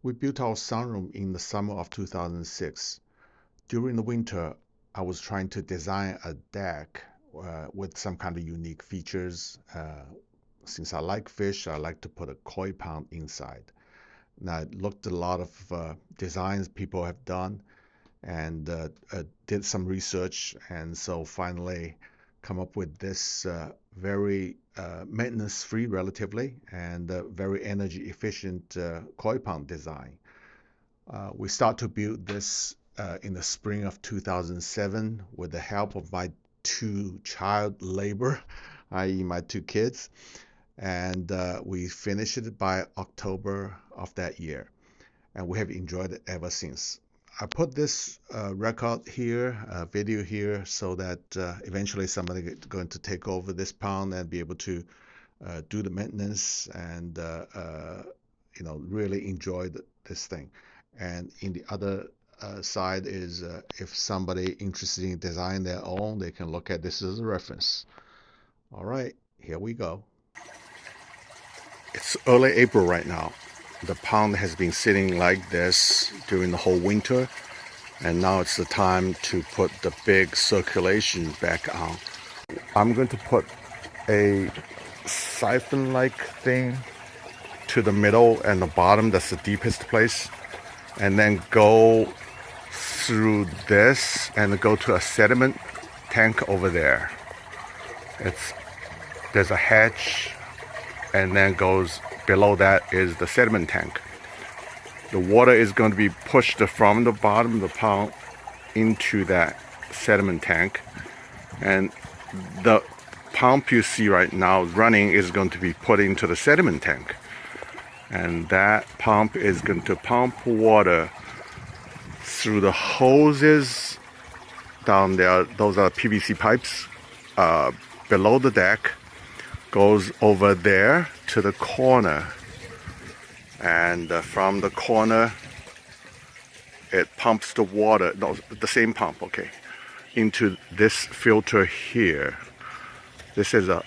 We built our sunroom in the summer of 2006. During the winter, I was trying to design a deck with some kind of unique features. Since I like fish, I like to put a koi pond inside. Now, I looked at a lot of designs people have done and did some research, and so finally come up with this very maintenance-free relatively and very energy efficient koi pond design. We start to build this in the spring of 2007 with the help of my two child labor, i.e. my two kids, and we finished it by October of that year, and we have enjoyed it ever since. I put this record here, video here, so that eventually somebody is going to take over this pond and be able to do the maintenance and really enjoy this thing. And in the other side is if somebody interested in designing their own, they can look at this as a reference. All right, here we go. It's early April right now. The pond has been sitting like this during the whole winter, and now it's the time to put the big circulation back on. I'm going to put a siphon-like thing to the middle and the bottom, that's the deepest place, and then go through this and go to a sediment tank over there. There's a hatch, and then goes below that is the sediment tank. The water is going to be pushed from the bottom of the pond into that sediment tank, and the pump you see right now running is going to be put into the sediment tank, and that pump is going to pump water through the hoses down there. Those are PVC pipes below the deck, goes over there to the corner, and from the corner it pumps the water, no, the same pump, okay, into this filter here. This is a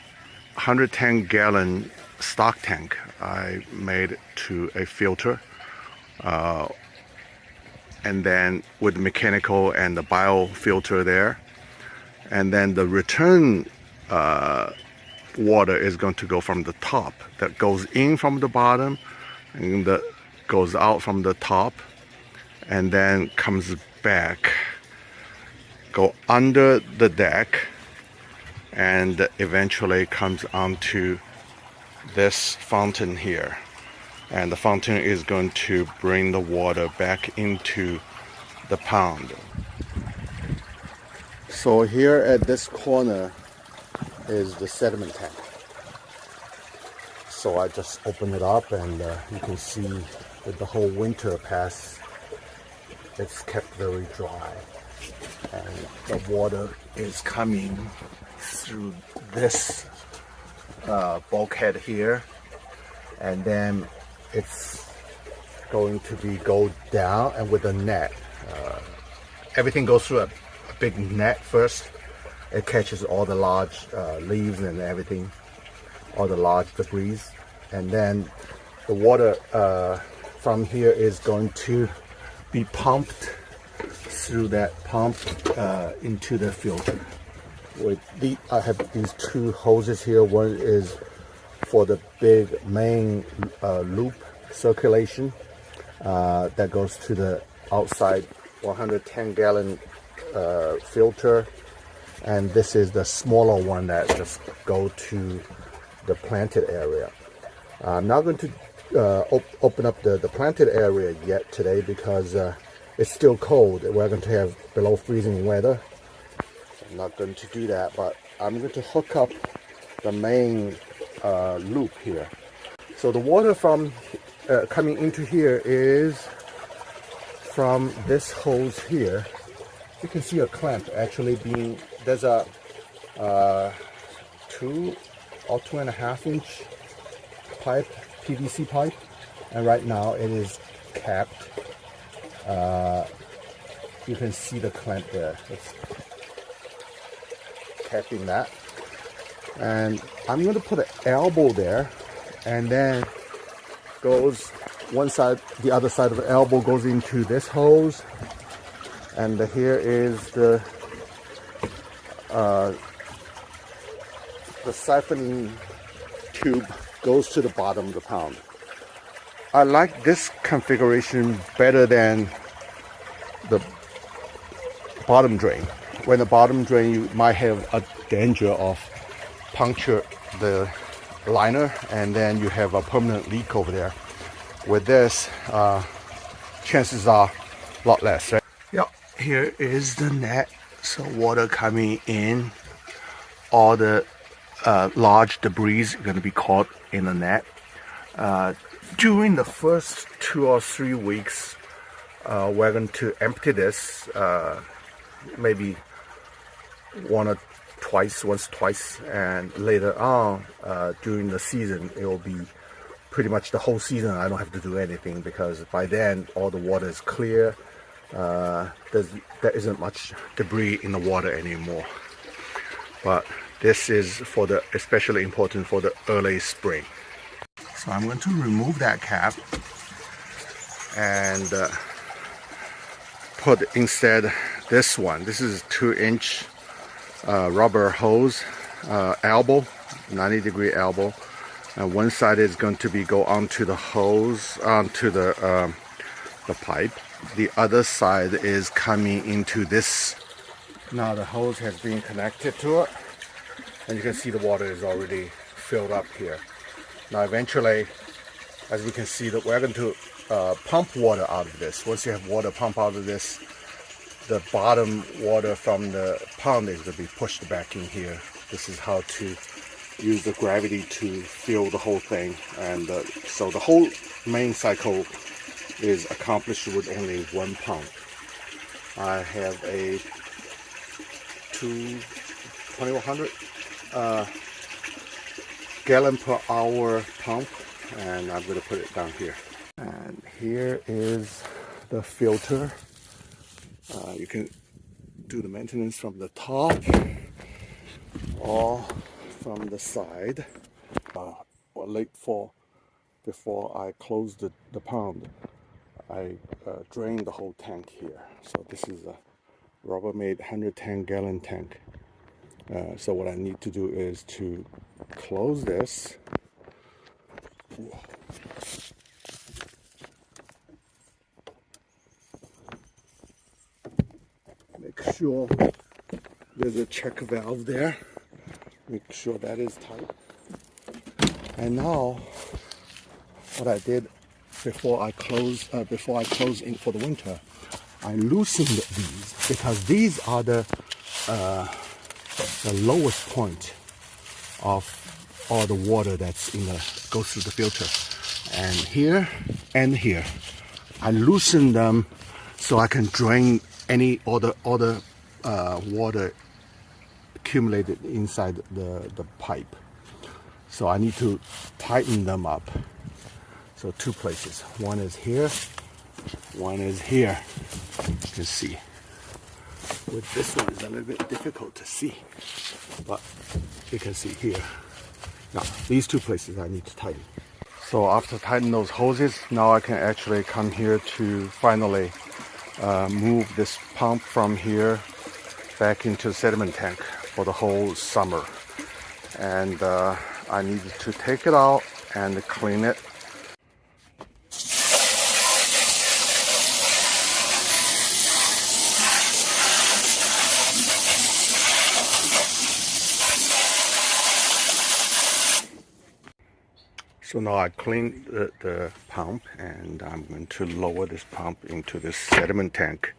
110-gallon stock tank I made to a filter, and then with mechanical and the biofilter there, and then the return water is going to go from the top, that goes in from the bottom and that goes out from the top, and then comes back, go under the deck, and eventually comes onto this fountain here, and the fountain is going to bring the water back into the pond. So here at this corner is the sediment tank. So I just open it up, and you can see that the whole winter past, it's kept very dry, and the water is coming through this bulkhead here, and then it's going to go down, and with a net, everything goes through a big net first. It catches all the large leaves and everything, all the large debris, and then the water from here is going to be pumped through that pump into the filter. I have these two hoses here. One is for the big main loop circulation that goes to the outside 110-gallon filter, and this is the smaller one that just go to the planted area. I'm not going to open up the planted area yet today because it's still cold. We're going to have below freezing weather. I'm not going to do that, but I'm going to hook up the main loop here. So the water from coming into here is from this hose here. You can see a clamp actually being, there's a 2 or 2.5 inch pipe, PVC pipe, and right now it is capped. You can see the clamp there. It's capping that, and I'm going to put an elbow there, and then goes one side, the other side of the elbow goes into this hose, and here is the siphoning tube goes to the bottom of the pound. I like this configuration better than the bottom drain. When the bottom drain, you might have a danger of puncture the liner, and then you have a permanent leak over there. With this, chances are a lot less, right? Yeah, here is the net. So water coming in, all the large debris is going to be caught in the net. During the first 2 or 3 weeks, we're going to empty this maybe once, twice, and later on during the season, it will be pretty much the whole season. I don't have to do anything because by then all the water is clear. There isn't much debris in the water anymore. But this is especially important for the early spring. So I'm going to remove that cap and put instead this one. This is 2-inch rubber hose, elbow, 90-degree elbow. And one side is going to go onto the hose, onto the pipe. The other side is coming into this. Now the hose has been connected to it, and you can see the water is already filled up here. Now eventually, as we can see, that we're going to pump water out of this. Once you have water pump out of this, the bottom water from the pond is going to be pushed back in here. This is how to use the gravity to fill the whole thing, and so the whole main cycle is accomplished with only one pump. I have a 2100 gallon per hour pump, and I'm going to put it down here. And here is the filter. You can do the maintenance from the top or from the side. Late fall, before I close the pond, I drain the whole tank here. So this is a Rubbermaid 110 gallon tank. So what I need to do is to close this. Make sure there's a check valve there. Make sure that is tight. And now, what I did before I close in for the winter, I loosened these because these are the lowest point of all the water that's goes through the filter. And here and here, I loosen them so I can drain all the water accumulated inside the pipe. So I need to tighten them up. So 2 places. One is here, one is here. You can see. With this one, it's a little bit difficult to see, but you can see here. Now, these 2 places I need to tighten. So after tightening those hoses, now I can actually come here to finally move this pump from here back into the sediment tank for the whole summer. And I needed to take it out and clean it. So now I cleaned the pump, and I'm going to lower this pump into this sediment tank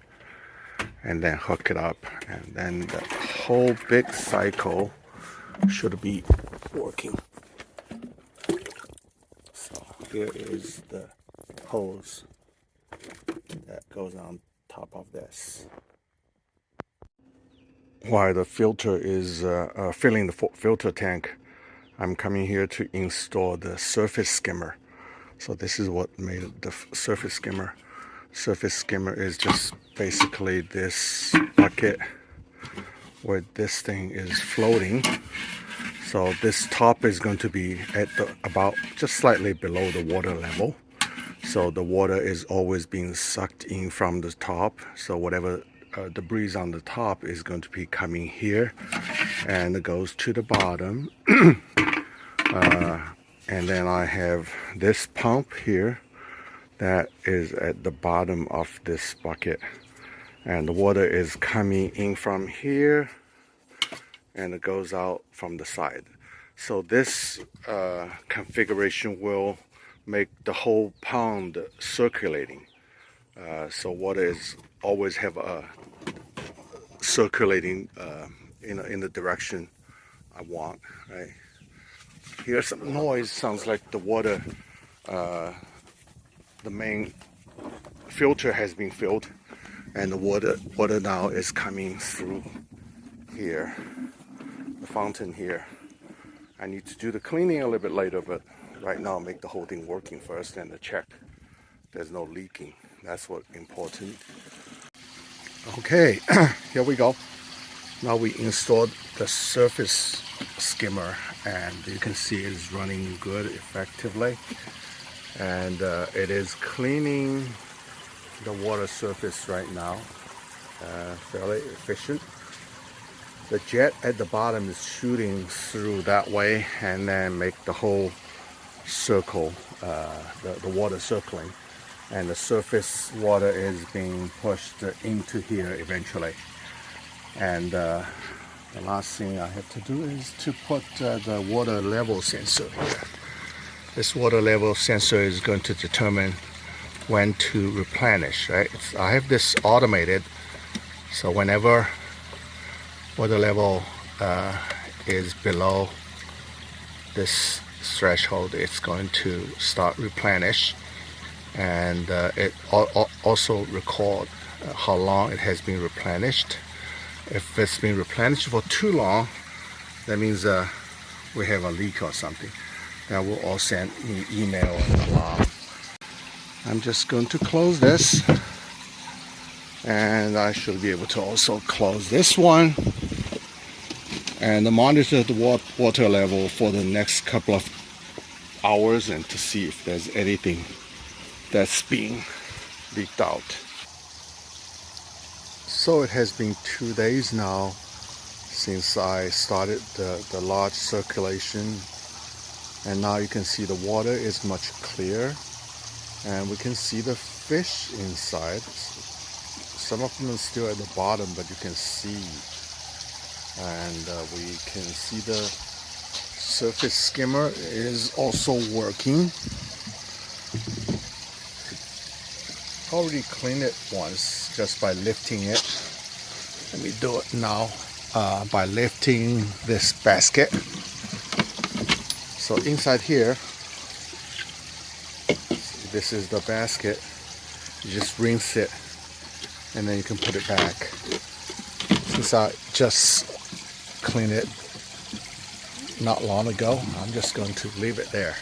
and then hook it up, and then the whole big cycle should be working. So here is the hose that goes on top of this. While the filter is filling the filter tank, I'm coming here to install the surface skimmer. So this is what made the surface skimmer. Surface skimmer is just basically this bucket where this thing is floating. So this top is going to be at about just slightly below the water level. So the water is always being sucked in from the top. So whatever debris on the top is going to be coming here, and it goes to the bottom. And then I have this pump here that is at the bottom of this bucket, and the water is coming in from here and it goes out from the side. So this configuration will make the whole pond circulating. So water is always have a circulating in the direction I want, right? Here's some noise, sounds like the water, the main filter has been filled, and the water now is coming through here, the fountain here. I need to do the cleaning a little bit later, but right now make the whole thing working first and check there's no leaking. That's what's important. Okay, here we go. Now we installed the surface skimmer, and you can see it is running good effectively, and it is cleaning the water surface right now, fairly efficient. The jet at the bottom is shooting through that way and then make the whole circle, the water circling, and the surface water is being pushed into here eventually. And the last thing I have to do is to put the water level sensor here. This water level sensor is going to determine when to replenish, right? I have this automated, so whenever water level is below this threshold, it's going to start replenish, and it also record how long it has been replenished. If it's been replenished for too long, that means we have a leak or something. That will all send me email and alarm. I'm just going to close this, and I should be able to also close this one and monitor the water level for the next couple of hours, and to see if there's anything that's being leaked out. So it has been 2 days now since I started the large circulation, and now you can see the water is much clearer, and we can see the fish inside. Some of them are still at the bottom, but you can see, and we can see the surface skimmer is also working. Already cleaned it once just by lifting it. Let me do it now by lifting this basket. So inside here, this is the basket. You just rinse it and then you can put it back. Since I just cleaned it not long ago, I'm just going to leave it there.